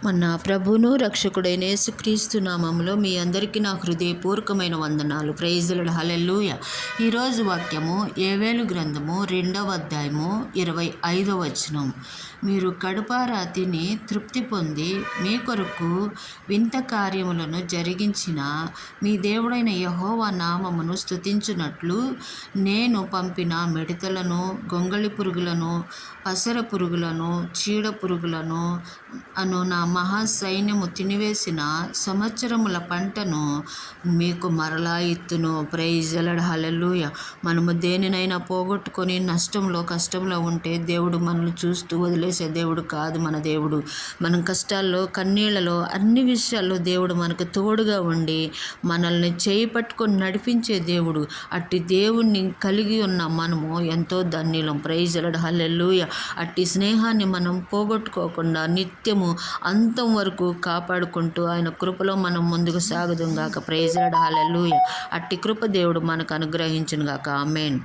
మన ప్రభువును రక్షకుడైన యేసుక్రీస్తు నామములో మీ అందరికీ నా హృదయపూర్వకమైన వందనాలు. Praise the Lord. హల్లెలూయా. ఈరోజు వాక్యము యోవేలు గ్రంథము 2వ అధ్యాయము 25వ వచనం. మీరు కడుపారా తిని తృప్తి పొంది మీ కొరకు వింత కార్యములను జరిగించిన మీ దేవుడైన యెహోవా నామమును స్తుతించున్నట్లు నేను పంపిన మిడతలను, గొంగళి పురుగులను, పసర పురుగులను, చీడ పురుగులను నా మహాసైన్యము తినివేసిన సంవత్సరముల పంటను మీకు మరలా ఇత్తును. Praise the Lord. హల్లెలూయా. మనము దేనినైనా పోగొట్టుకొని నష్టంలో కష్టంలో ఉంటే దేవుడు మనల్ని చూస్తూ వదిలేసే దేవుడు కాదు మన దేవుడు. మనం కష్టాల్లో కన్నీళ్లలో అన్ని విషయాల్లో దేవుడు మనకు తోడుగా ఉండి మనల్ని చేయి పట్టుకొని నడిపించే దేవుడు. అట్టి దేవుణ్ణి కలిగి ఉన్న మనము ఎంతో ధన్యులం. Praise the Lord. హల్లెలూయా. అట్టి స్నేహాన్ని మనం పోగొట్టుకోకుండా నిత్యము అంతం వరకు కాపాడుకుంటూ ఆయన కృపలో మనం ముందుకు సాగుదుం గాక. Praise the Lord. హల్లెలూయా. అట్టి కృప దేవుడు మనకు అనుగ్రహించును గాక. ఆమేన్.